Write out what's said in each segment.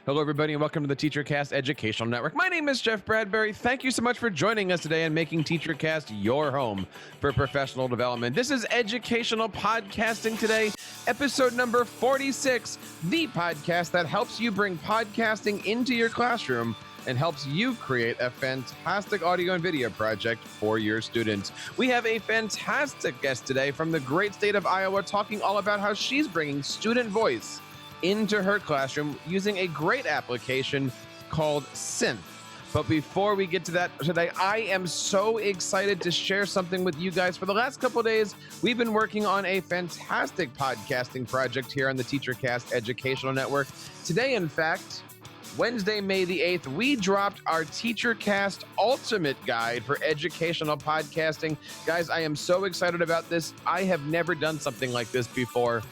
Hello, everybody, and welcome to the TeacherCast Educational Network. My name is Jeff Bradbury. Thank you so much for joining us today and making TeacherCast your home for professional development. This is Educational Podcasting Today, episode number 46, the podcast that helps you bring podcasting into your classroom and helps you create a fantastic audio and video project for your students. We have a fantastic guest today from the great state of Iowa talking all about how she's bringing student voice into her classroom using a great application called Synth. But before we get to that today, I am so excited to share something with you guys. For the last couple of days, we've been working on a fantastic podcasting project here on the TeacherCast Educational Network. Today, in fact, Wednesday, May the 8th, we dropped our TeacherCast Ultimate Guide for Educational Podcasting. Guys, I am so excited about this. I have never done something like this before.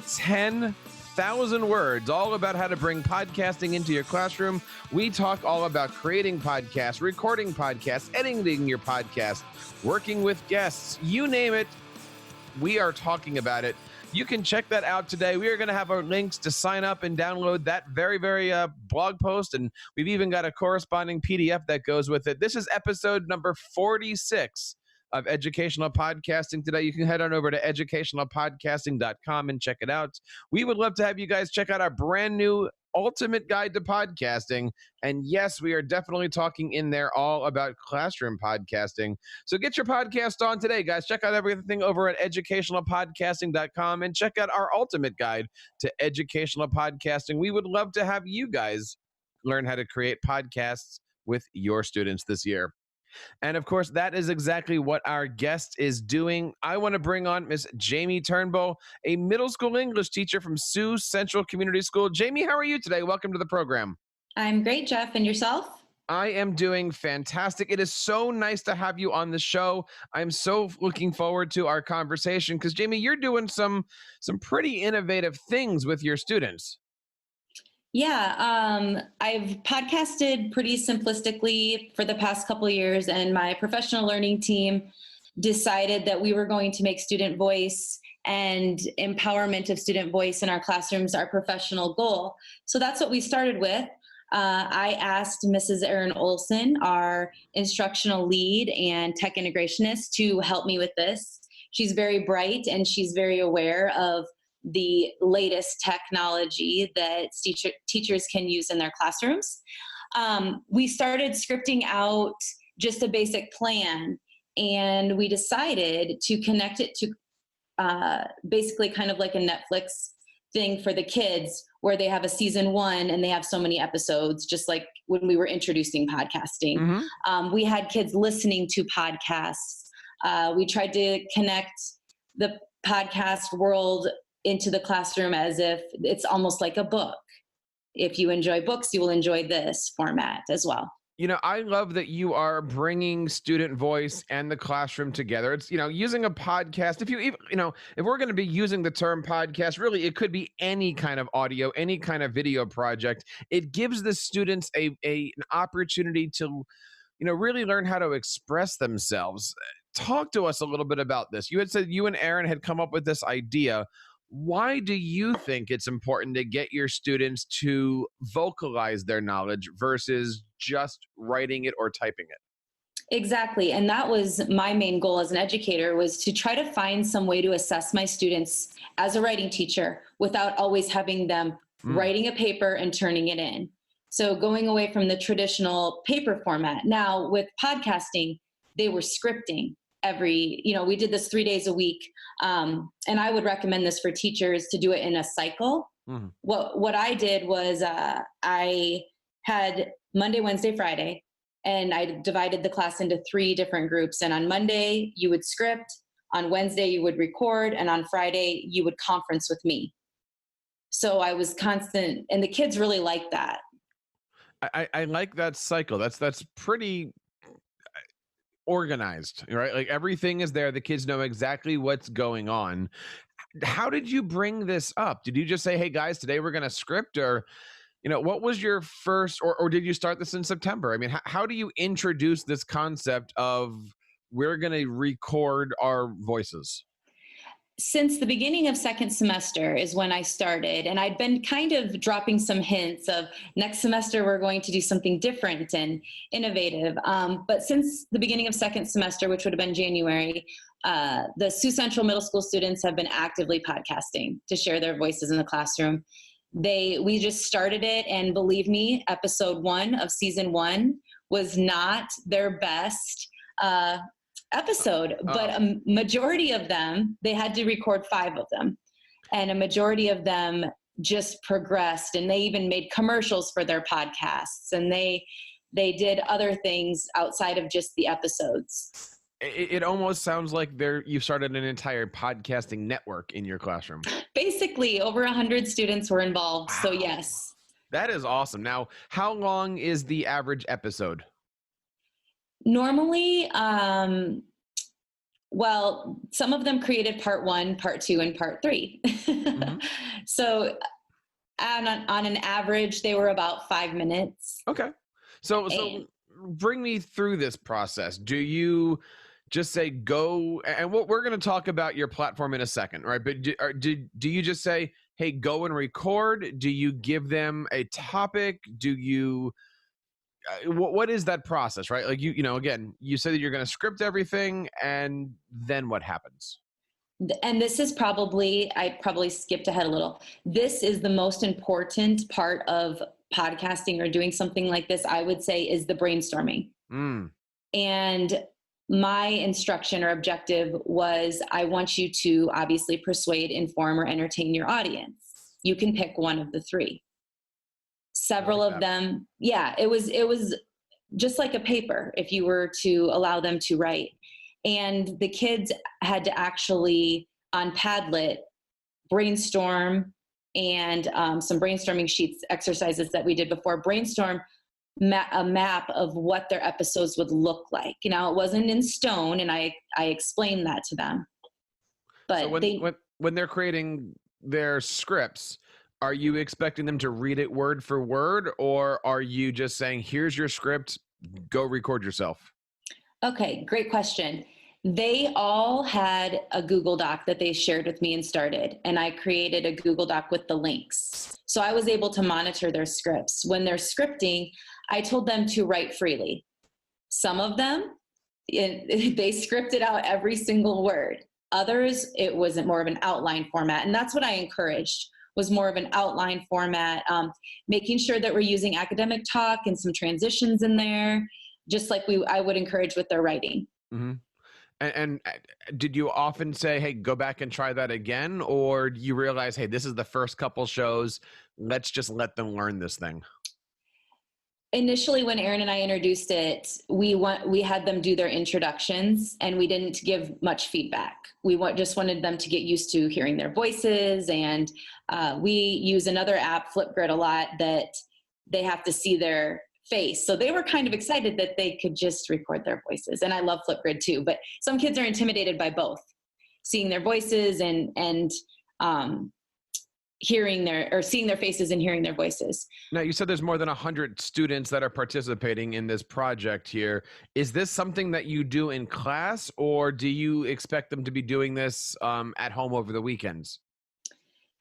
10,000 words, all about how to bring podcasting into your classroom. We talk all about creating podcasts, recording podcasts, editing your podcast, working with guests, you name it. We are talking about it. You can check that out today. We are going to have our links to sign up and download that very blog post, and we've even got a corresponding PDF that goes with it. This is episode number 46 of Educational Podcasting Today. You can head on over to educationalpodcasting.com and check it out. We would love to have you guys check out our brand new Ultimate Guide to Podcasting. And yes, we are definitely talking in there all about classroom podcasting. So get your podcast on today, guys. Check out everything over at educationalpodcasting.com and check out our Ultimate Guide to Educational Podcasting. We would love to have you guys learn how to create podcasts with your students this year. And of course, that is exactly what our guest is doing. I want to bring on Miss Jamie Turnbull, a middle school English teacher from Sioux Central Community School. Jamie, how are you today? Welcome to the program. I'm great, Jeff. And yourself? I am doing fantastic. It is so nice to have you on the show. I'm so looking forward to our conversation because, Jamie, you're doing some pretty innovative things with your students. Yeah, I've podcasted pretty simplistically for the past couple of years, and my professional learning team decided that we were going to make student voice and empowerment of student voice in our classrooms our professional goal. So that's what we started with. I asked Mrs. Erin Olson, our instructional lead and tech integrationist, to help me with this. She's very bright and she's very aware of the latest technology that teachers can use in their classrooms. We started scripting out just a basic plan, and we decided to connect it to basically kind of like a Netflix thing for the kids, where they have a season 1 and they have so many episodes, just like when we were introducing podcasting. Mm-hmm. We had kids listening to podcasts. We tried to connect the podcast world into the classroom as if it's almost like a book. If you enjoy books, you will enjoy this format as well. You know, I love that you are bringing student voice and the classroom together. It's, using a podcast. If we're going to be using the term podcast, really, it could be any kind of audio, any kind of video project. It gives the students an opportunity to, really learn how to express themselves. Talk to us a little bit about this. You had said you and Erin had come up with this idea. Why do you think it's important to get your students to vocalize their knowledge versus just writing it or typing it? Exactly. And that was my main goal as an educator, was to try to find some way to assess my students as a writing teacher without always having them writing a paper and turning it in. So going away from the traditional paper format. Now with podcasting, they were scripting. We did this 3 days a week. And I would recommend this for teachers to do it in a cycle. Mm-hmm. What I did was I had Monday, Wednesday, Friday, and I divided the class into 3 different groups. And on Monday, you would script. On Wednesday, you would record. And on Friday, you would conference with me. So I was constant, and the kids really liked that. I like that cycle. That's pretty organized, right? Like everything is there. The kids know exactly what's going on. How did you bring this up? Did you just say, hey guys, today we're going to script, or, what was your first, or did you start this in September? I mean, how do you introduce this concept of we're going to record our voices? since the beginning of second semester is when I started, and I'd been kind of dropping some hints of next semester we're going to do something different and innovative. But since the beginning of second semester, which would have been January, the Sioux Central Middle School students have been actively podcasting to share their voices in the classroom. We just started it, and believe me, episode 1 of season 1 was not their best episode, but a majority of them, they had to record 5 of them, and a majority of them just progressed, and they even made commercials for their podcasts, and they did other things outside of just the episodes. It almost sounds like you've started an entire podcasting network in your classroom. Basically, over 100 students were involved. Wow. So yes. That is awesome. Now, how long is the average episode? Normally, well, some of them created part 1, part 2, and part 3. Mm-hmm. So on an average, they were about 5 minutes. Okay. So bring me through this process. Do you just say go, and we're going to talk about your platform in a second, right? But do you just say, hey, go and record? Do you give them a topic? Do you, what is that process, right? Like again, you say that you're going to script everything, and then what happens? And this is I probably skipped ahead a little. This is the most important part of podcasting or doing something like this, I would say, is the brainstorming. And my instruction or objective was, I want you to obviously persuade, inform, or entertain your audience. You can pick one of the 3. Several of them, it was just like a paper if you were to allow them to write. And the kids had to actually, on Padlet, brainstorm, and some brainstorming sheets exercises that we did before, brainstorm a map of what their episodes would look like. It wasn't in stone, and I explained that to them. But so when they're creating their scripts, are you expecting them to read it word for word, or are you just saying, here's your script, go record yourself? Okay, great question. They all had a Google Doc that they shared with me and started, and I created a Google Doc with the links. So I was able to monitor their scripts. When they're scripting, I told them to write freely. Some of them, they scripted out every single word. Others, it was more of an outline format, and that's what I encouraged, was more of an outline format, making sure that we're using academic talk and some transitions in there, just like I would encourage with their writing. Mm-hmm. And did you often say, hey, go back and try that again? Or do you realize, hey, this is the first couple shows, let's just let them learn this thing? Initially, when Aaron and I introduced it, we had them do their introductions, and we didn't give much feedback. We just wanted them to get used to hearing their voices, and we use another app, Flipgrid, a lot, that they have to see their face. So they were kind of excited that they could just record their voices. And I love Flipgrid too, but some kids are intimidated by both, seeing their voices and seeing their faces and hearing their voices. Now, you said there's more than 100 students that are participating in this project here. Is this something that you do in class, or do you expect them to be doing this at home over the weekends?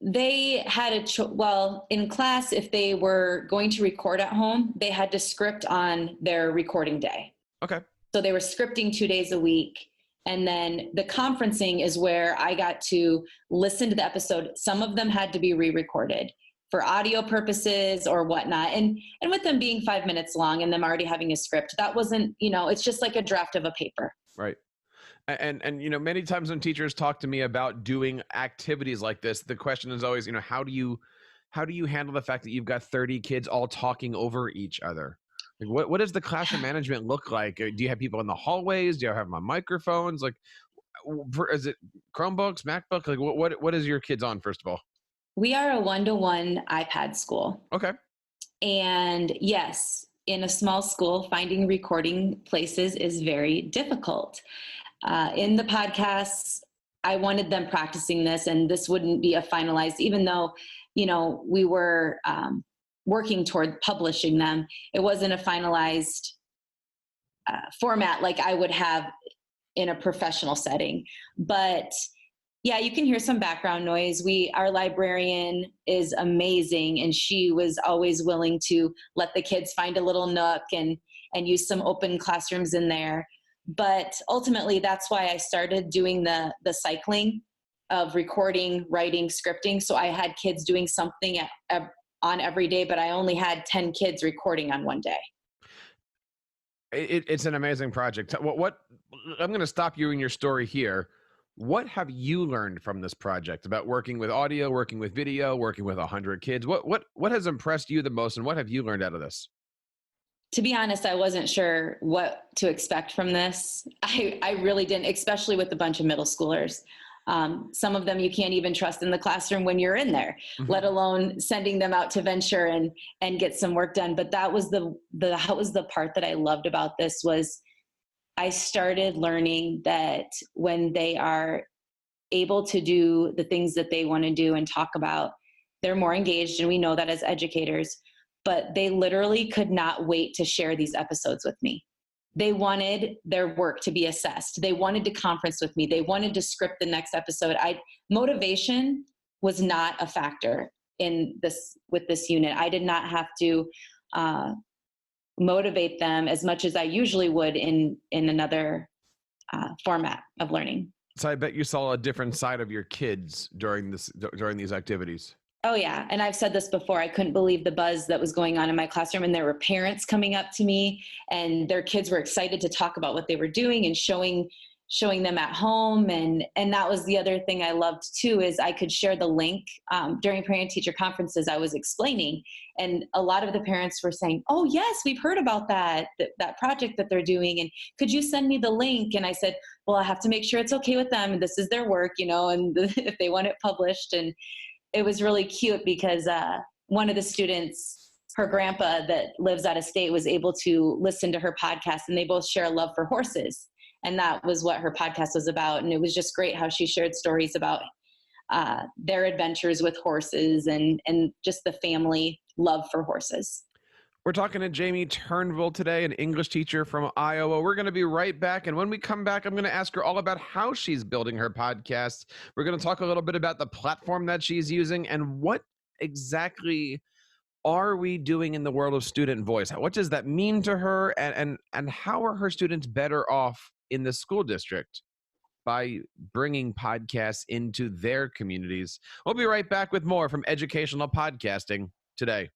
They had in class, if they were going to record at home, they had to script on their recording day. Okay. So they were scripting 2 days a week. And then the conferencing is where I got to listen to the episode. Some of them had to be re-recorded for audio purposes or whatnot. And with them being 5 minutes long and them already having a script, that wasn't, it's just like a draft of a paper. Right. And many times when teachers talk to me about doing activities like this, the question is always, how do you handle the fact that you've got 30 kids all talking over each other? Like, what does the classroom management look like? Do you have people in the hallways? Do you have them on microphones? Like, is it Chromebooks, MacBook? Like, what is your kids on, first of all? We are a 1-to-1 iPad school. Okay. And yes, in a small school, finding recording places is very difficult. In the podcasts, I wanted them practicing this, and this wouldn't be a finalized, even though, we were working toward publishing them. It wasn't a finalized format like I would have in a professional setting. But Yeah, you can hear some background noise. Our librarian is amazing, and she was always willing to let the kids find a little nook and use some open classrooms in there. But ultimately, that's why I started doing the cycling of recording, writing, scripting. So I had kids doing something on every day, but I only had 10 kids recording on one day. It's an amazing project. What I'm going to stop you in your story here. What have you learned from this project about working with audio, working with video, working with 100 kids? What has impressed you the most, and what have you learned out of this? To be honest, I wasn't sure what to expect from this. I really didn't, especially with a bunch of middle schoolers. Some of them you can't even trust in the classroom when you're in there, let alone sending them out to venture and get some work done. But that was the part that I loved about this was I started learning that when they are able to do the things that they want to do and talk about, they're more engaged. And we know that as educators, but they literally could not wait to share these episodes with me. They wanted their work to be assessed. They wanted to conference with me. They wanted to script the next episode. Motivation was not a factor with this unit. I did not have to motivate them as much as I usually would in another format of learning. So I bet you saw a different side of your kids during these activities. Oh yeah. And I've said this before, I couldn't believe the buzz that was going on in my classroom, and there were parents coming up to me and their kids were excited to talk about what they were doing and showing them at home. And that was the other thing I loved too, is I could share the link during parent teacher conferences I was explaining. And a lot of the parents were saying, oh yes, we've heard about that project that they're doing. And could you send me the link? And I said, well, I have to make sure it's okay with them. This is their work, and if they want it published. And it was really cute because one of the students, her grandpa that lives out of state, was able to listen to her podcast, and they both share a love for horses. And that was what her podcast was about. And it was just great how she shared stories about their adventures with horses and just the family love for horses. We're talking to Jamie Turnbull today, an English teacher from Iowa. We're going to be right back. And when we come back, I'm going to ask her all about how she's building her podcast. We're going to talk a little bit about the platform that she's using and what exactly are we doing in the world of student voice? What does that mean to her? And how are her students better off in the school district by bringing podcasts into their communities? We'll be right back with more from Educational Podcasting today.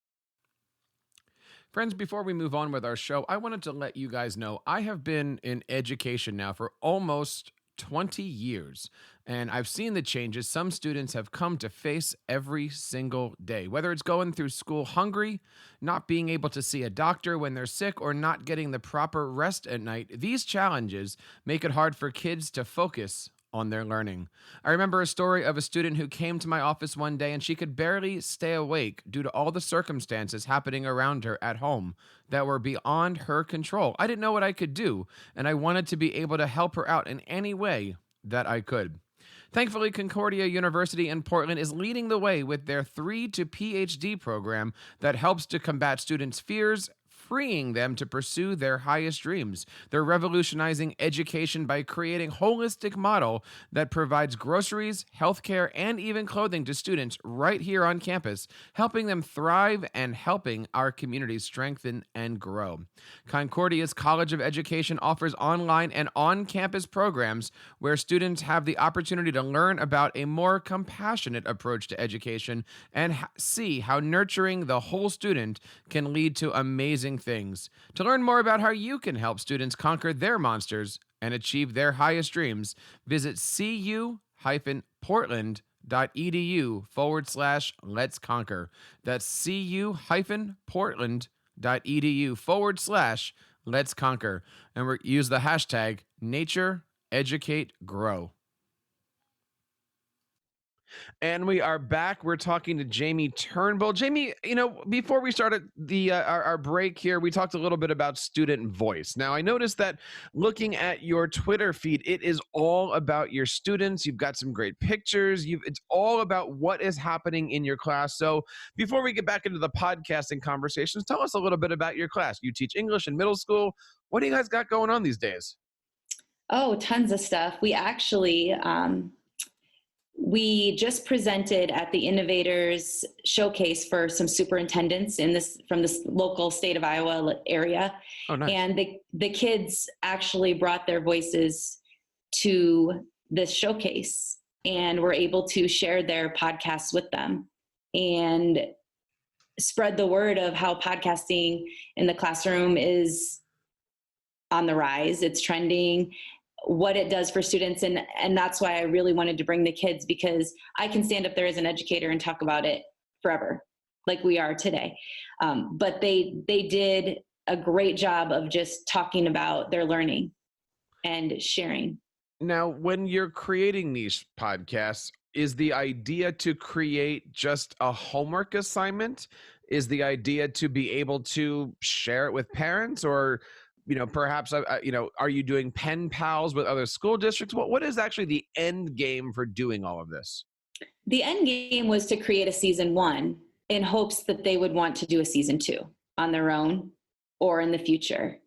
Friends, before we move on with our show, I wanted to let you guys know I have been in education now for almost 20 years, and I've seen the changes some students have come to face every single day, whether it's going through school hungry, not being able to see a doctor when they're sick, or not getting the proper rest at night. These challenges make it hard for kids to focus on their learning. I remember a story of a student who came to my office one day and she could barely stay awake due to all the circumstances happening around her at home that were beyond her control. I didn't know what I could do, and I wanted to be able to help her out in any way that I could. Thankfully, Concordia University in Portland is leading the way with their 3 to PhD program that helps to combat students' fears, freeing them to pursue their highest dreams. They're revolutionizing education by creating a holistic model that provides groceries, healthcare, and even clothing to students right here on campus, helping them thrive and helping our communities strengthen and grow. Concordia's College of Education offers online and on-campus programs where students have the opportunity to learn about a more compassionate approach to education and see how nurturing the whole student can lead to amazing things. To learn more about how you can help students conquer their monsters and achieve their highest dreams, visit cu-portland.edu/Let's Conquer. That's cu-portland.edu/Let's Conquer. And use the hashtag #NatureEducateGrow. And we are back. We're talking to Jamie Turnbull. Jamie, before we started our break here, we talked a little bit about student voice. Now, I noticed that looking at your Twitter feed, it is all about your students. You've got some great pictures. It's all about what is happening in your class. So before we get back into the podcasting conversations, tell us a little bit about your class. You teach English in middle school. What do you guys got going on these days? Oh, tons of stuff. We actually we just presented at the Innovators Showcase for some superintendents from this local state of Iowa area. Oh, nice. And the kids actually brought their voices to this showcase and were able to share their podcasts with them and spread the word of how podcasting in the classroom is on the rise. It's trending, what it does for students. And that's why I really wanted to bring the kids, because I can stand up there as an educator and talk about it forever, like we are today. But they did a great job of just talking about their learning and sharing. Now, when you're creating these podcasts, is the idea to create just a homework assignment? Is the idea to be able to share it with parents, or perhaps, are you doing pen pals with other school districts? What is actually the end game for doing all of this? The end game was to create a season 1 in hopes that they would want to do a season 2 on their own or in the future.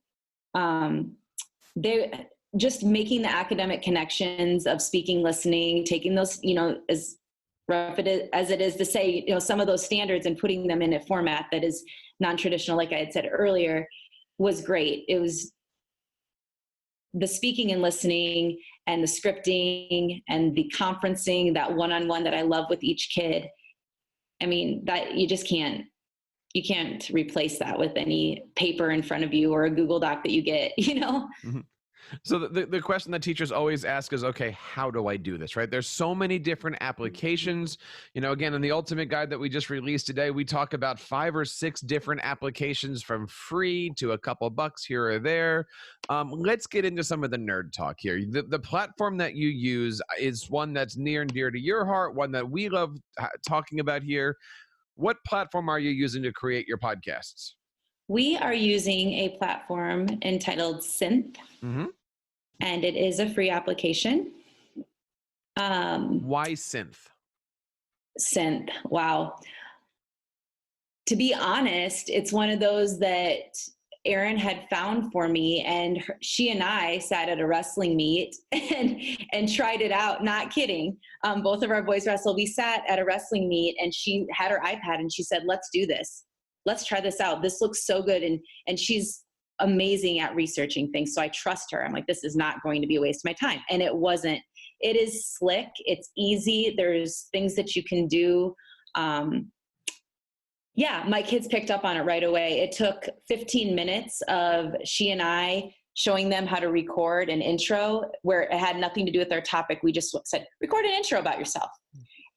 They just making the academic connections of speaking, listening, taking those, as rough as it is to say, some of those standards and putting them in a format that is non-traditional, like I had said earlier, was great. It was the speaking and listening and the scripting and the conferencing, that one-on-one that I love with each kid. I mean, that you can't replace that with any paper in front of you or a Google Doc that you get, Mm-hmm. So the question that teachers always ask is, okay, how do I do this, right? There's so many different applications. Again, in the Ultimate Guide that we just released today, we talk about 5 or 6 different applications, from free to a couple bucks here or there. Let's get into some of the nerd talk here. The platform that you use is one that's near and dear to your heart, one that we love talking about here. What platform are you using to create your podcasts? We are using a platform entitled Synth. Mm-hmm. And it is a free application. Why Synth? Synth, wow. To be honest, it's one of those that Erin had found for me, and she and I sat at a wrestling meet and tried it out. Not kidding. Both of our boys wrestle. We sat at a wrestling meet, and she had her iPad, and she said, "Let's do this. Let's try this out. This looks so good." And she's amazing at researching things. So I trust her. I'm like, this is not going to be a waste of my time. And it wasn't. It is slick. It's easy. There's things that you can do. My kids picked up on it right away. It took 15 minutes of she and I showing them how to record an intro where it had nothing to do with our topic. We just said, record an intro about yourself.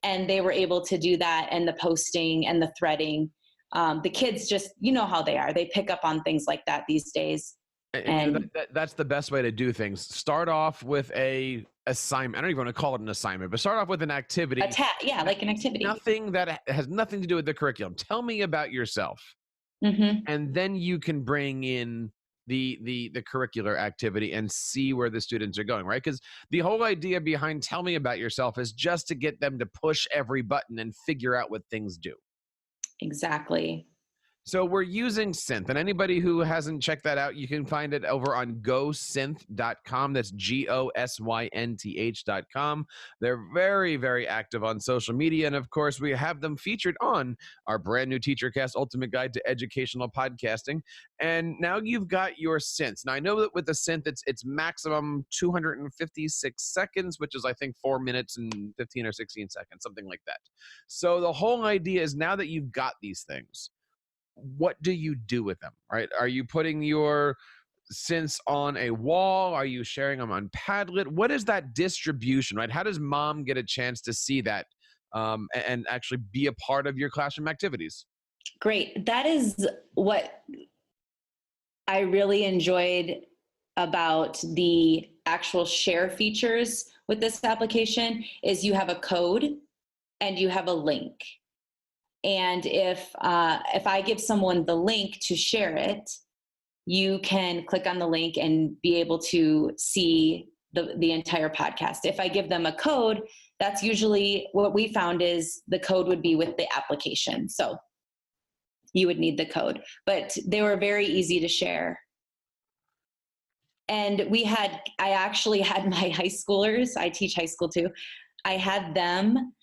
And they were able to do that, and the posting and the threading. The kids just, how they are. They pick up on things like that these days. And that's the best way to do things. Start off with a assignment. I don't even want to call it an assignment, but start off with an activity. Like an activity. Nothing that has nothing to do with the curriculum. Tell me about yourself. Mm-hmm. And then you can bring in the curricular activity and see where the students are going, right? Because the whole idea behind tell me about yourself is just to get them to push every button and figure out what things do. Exactly. So we're using Synth, and anybody who hasn't checked that out, you can find it over on gosynth.com. That's GOSYNTH.com. They're very, very active on social media, and of course, we have them featured on our brand new TeacherCast Ultimate Guide to Educational Podcasting. And now you've got your synths. Now I know that with the synth, it's maximum 256 seconds, which is I think 4 minutes and 15 or 16 seconds, something like that. So the whole idea is now that you've got these things, what do you do with them, right? Are you putting your synths on a wall? Are you sharing them on Padlet? What is that distribution, right? How does mom get a chance to see that and actually be a part of your classroom activities? Great. That is what I really enjoyed about the actual share features with this application is you have a code and you have a link. And if I give someone the link to share it, you can click on the link and be able to see the entire podcast. If I give them a code, that's usually what we found is the code would be with the application. So you would need the code, but they were very easy to share. And I actually had my high schoolers, I teach high school too, I had them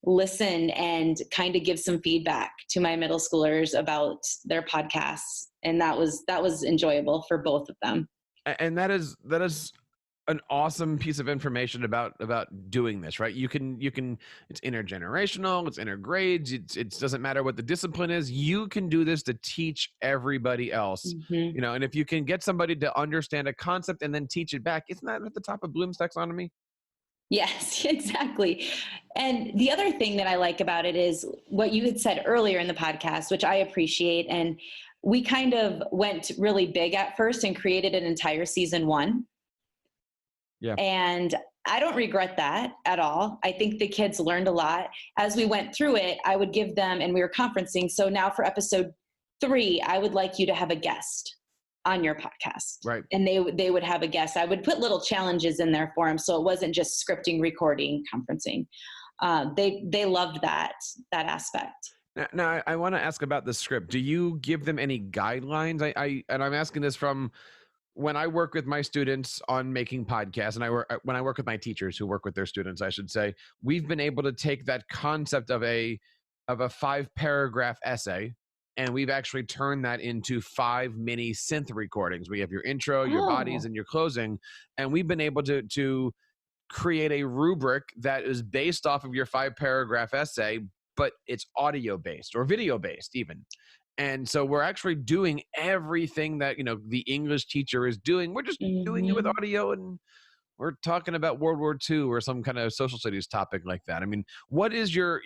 listen and kind of give some feedback to my middle schoolers about their podcasts. And that was enjoyable for both of them. And that is an awesome piece of information about doing this, right? You can it's intergenerational, it's intergrades, it doesn't matter what the discipline is. You can do this to teach everybody else. Mm-hmm. And if you can get somebody to understand a concept and then teach it back, isn't that at the top of Bloom's taxonomy? Yes, exactly. And the other thing that I like about it is what you had said earlier in the podcast, which I appreciate. And we kind of went really big at first and created an entire season 1. Yeah. And I don't regret that at all. I think the kids learned a lot. As we went through it, I would give them, and we were conferencing. So now for episode 3, I would like you to have a guest on your podcast. Right. And they would have a guest. I would put little challenges in there for them. So it wasn't just scripting, recording, conferencing. They loved that aspect. Now I want to ask about the script. Do you give them any guidelines? And I'm asking this from when I work with my students on making podcasts, and when I work with my teachers who work with their students, I should say, we've been able to take that concept of a 5-paragraph essay, and we've actually turned that into 5 mini synth recordings. We have your intro, your bodies, and your closing, and we've been able to create a rubric that is based off of your 5-paragraph essay, but it's audio based or video based even. And so we're actually doing everything that, the English teacher is doing. We're just doing it with audio, and we're talking about World War II or some kind of social studies topic like that. I mean, what is what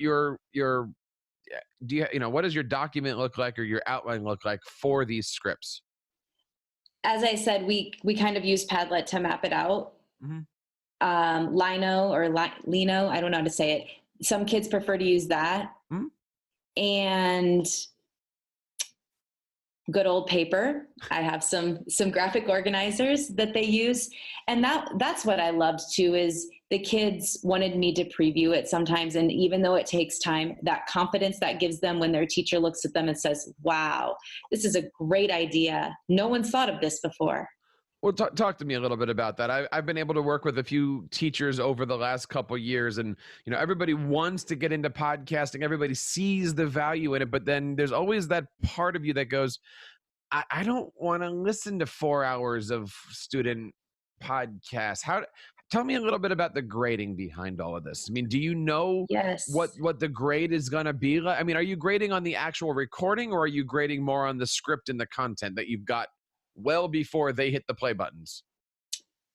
does your document look like or your outline look like for these scripts? As I said, we kind of use Padlet to map it out. Mm-hmm. Lino or Lino, I don't know how to say it. Some kids prefer to use that. Mm-hmm. And good old paper. I have some graphic organizers that they use. And that's what I loved too, is the kids wanted me to preview it sometimes. And even though it takes time, that confidence that gives them when their teacher looks at them and says, wow, this is a great idea. No one's thought of this before. Well, talk to me a little bit about that. I've been able to work with a few teachers over the last couple of years, and everybody wants to get into podcasting. Everybody sees the value in it, but then there's always that part of you that goes, I don't want to listen to 4 hours of student podcasts. Tell me a little bit about the grading behind all of this. I mean, do you know what the grade is going to be like? I mean, are you grading on the actual recording, or are you grading more on the script and the content that you've got well before they hit the play buttons?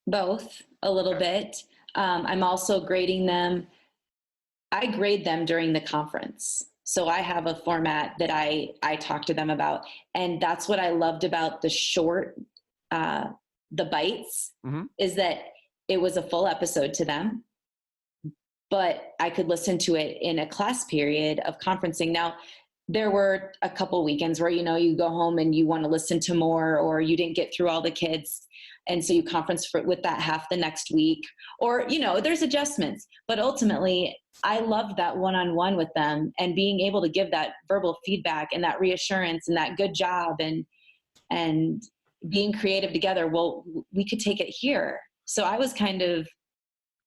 Both, a little bit. I'm also grading them. I grade them during the conference. So I have a format that I talk to them about. And that's what I loved about the short, the bites, is that it was a full episode to them, but I could listen to it in a class period of conferencing. Now, there were a couple weekends where, you go home and you want to listen to more, or you didn't get through all the kids. And so you conference with that half the next week, or, there's adjustments. But ultimately, I loved that one-on-one with them and being able to give that verbal feedback and that reassurance and that good job and being creative together. Well, we could take it here. So I was kind of,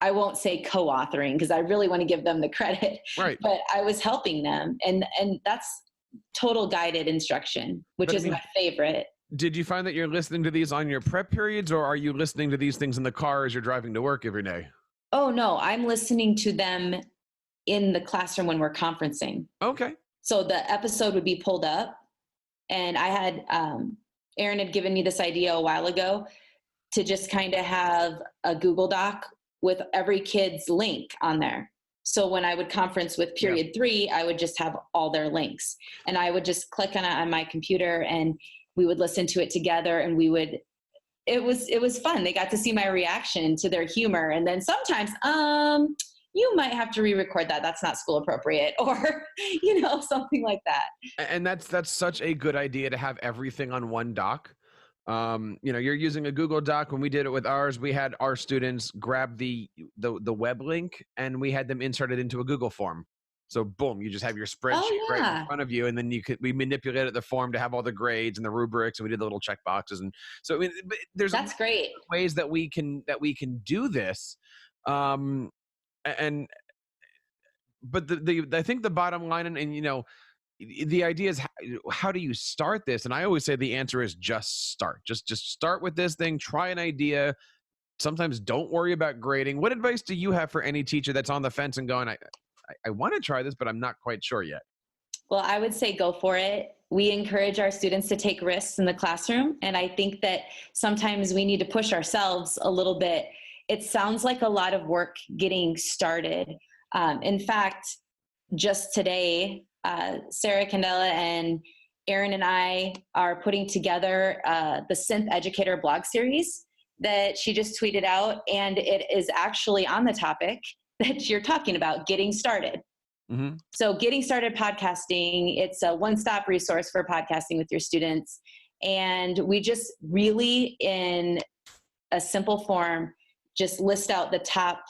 I won't say co-authoring because I really want to give them the credit, right? But I was helping them, and that's total guided instruction, which is my favorite. Did you find that you're listening to these on your prep periods, or are you listening to these things in the car as you're driving to work every day? Oh no, I'm listening to them in the classroom when we're conferencing. Okay. So the episode would be pulled up, and I had Aaron had given me this idea a while ago to just kind of have a Google Doc with every kid's link on there. So when I would conference with period 3, I would just have all their links, and I would just click on it on my computer, and we would listen to it together, and it was fun. They got to see my reaction to their humor. And then sometimes, you might have to re-record that. That's not school appropriate, or, something like that. And that's such a good idea to have everything on one doc. You're using a Google Doc. When we did it with ours, we had our students grab the web link, and we had them insert it into a Google form. So boom, you just have your spreadsheet right in front of you, and then we manipulated the form to have all the grades and the rubrics, and we did the little check boxes. And so that's great ways that we can do this. And but I think the bottom line, and the idea is, how do you start this? And I always say the answer is just start. Just start with this thing. Try an idea. Sometimes don't worry about grading. What advice do you have for any teacher that's on the fence and going, I want to try this, but I'm not quite sure yet? Well, I would say go for it. We encourage our students to take risks in the classroom. And I think that sometimes we need to push ourselves a little bit. It sounds like a lot of work getting started. In fact, just today, Sarah Candela and Aaron and I are putting together the Synth Educator blog series that she just tweeted out. And it is actually on the topic that you're talking about, getting started. Mm-hmm. So getting started podcasting, it's a one-stop resource for podcasting with your students. And we just really, in a simple form, just list out the top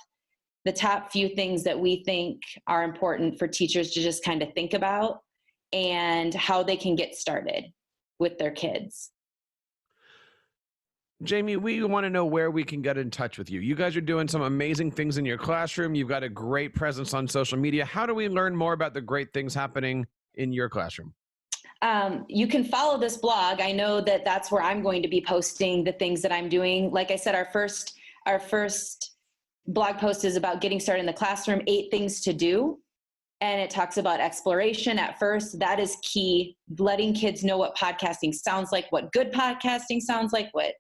few things that we think are important for teachers to just kind of think about and how they can get started with their kids. Jamie, we want to know where we can get in touch with you. You guys are doing some amazing things in your classroom. You've got a great presence on social media. How do we learn more about the great things happening in your classroom? You can follow this blog. I know that that's where I'm going to be posting the things that I'm doing. Like I said, our first blog post is about getting started in the classroom, 8 things to do. And it talks about exploration at first. That is key. Letting kids know what podcasting sounds like, what good podcasting sounds like, what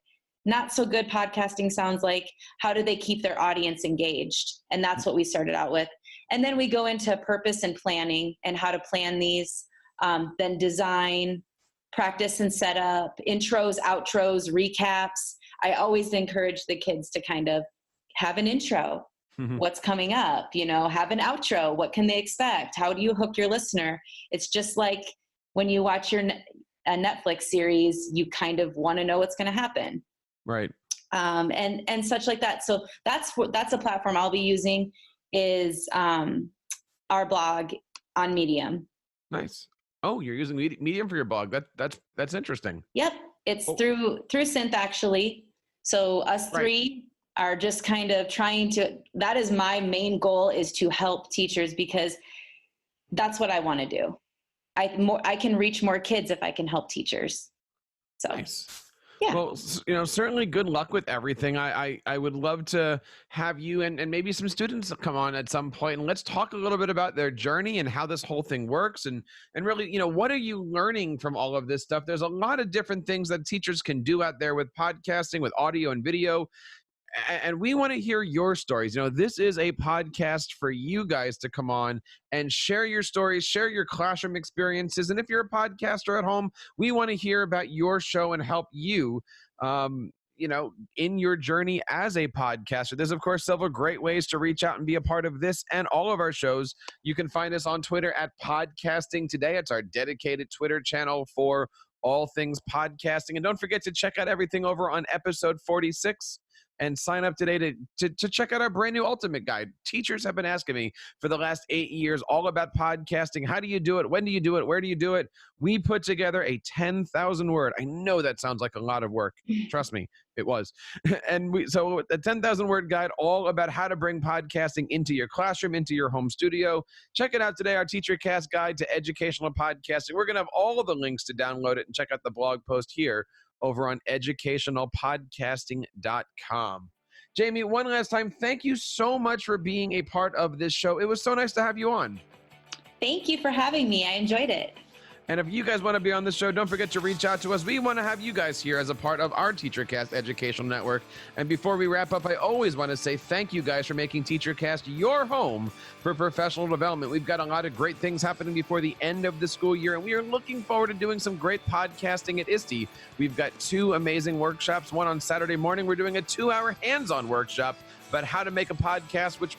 not so good podcasting sounds like. How do they keep their audience engaged? And that's what we started out with. And then we go into purpose and planning and how to plan these, then design, practice and set up, intros, outros, recaps. I always encourage the kids to kind of have an intro. Mm-hmm. What's coming up, have an outro. What can they expect? How do you hook your listener? It's just like when you watch a Netflix series, you kind of want to know what's going to happen. Right. And such like that. So that's a platform I'll be using is our blog on Medium. Nice. Oh, you're using Medium for your blog. That's interesting. Yep. It's through Synth actually. So us three are just kind of trying to, that is my main goal, is to help teachers, because that's what I want to do. I can reach more kids if I can help teachers. So. Nice. Yeah. Well, certainly good luck with everything. I would love to have you and maybe some students come on at some point, and let's talk a little bit about their journey and how this whole thing works, and really, what are you learning from all of this stuff? There's a lot of different things that teachers can do out there with podcasting, with audio and video. And we want to hear your stories. This is a podcast for you guys to come on and share your stories, share your classroom experiences. And if you're a podcaster at home, we want to hear about your show and help you, in your journey as a podcaster. There's, of course, several great ways to reach out and be a part of this and all of our shows. You can find us on Twitter at Podcasting Today. It's our dedicated Twitter channel for all things podcasting. And don't forget to check out everything over on episode 46. And sign up today to check out our brand new Ultimate Guide. Teachers have been asking me for the last 8 years all about podcasting. How do you do it? When do you do it? Where do you do it? We put together a 10,000 word. I know that sounds like a lot of work. Trust me, it was. And so a 10,000 word guide all about how to bring podcasting into your classroom, into your home studio. Check it out today, our TeacherCast Guide to Educational Podcasting. We're going to have all of the links to download it and check out the blog post here over on educationalpodcasting.com. Jamie, one last time, thank you so much for being a part of this show. It was so nice to have you on. Thank you for having me. I enjoyed it. And if you guys want to be on the show, don't forget to reach out to us. We want to have you guys here as a part of our TeacherCast Educational Network. And before we wrap up, I always want to say thank you guys for making TeacherCast your home for professional development. We've got a lot of great things happening before the end of the school year, and we are looking forward to doing some great podcasting at ISTE. We've got 2 amazing workshops. One on Saturday morning, we're doing a 2-hour hands-on workshop about how to make a podcast, which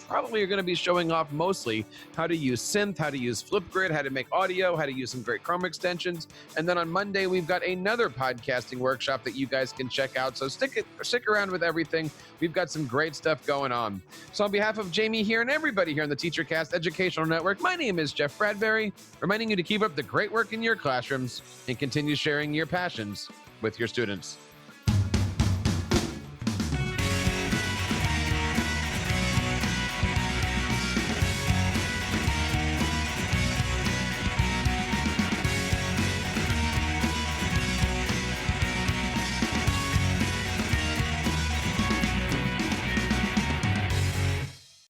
probably are going to be showing off mostly how to use Synth, how to use Flipgrid, how to make audio, how to use some great Chrome extensions. And then on Monday, we've got another podcasting workshop that you guys can check out. So stick around with everything. We've got some great stuff going on. So on behalf of Jamie here and everybody here on the TeacherCast Educational Network, my name is Jeff Bradbury, reminding you to keep up the great work in your classrooms and continue sharing your passions with your students.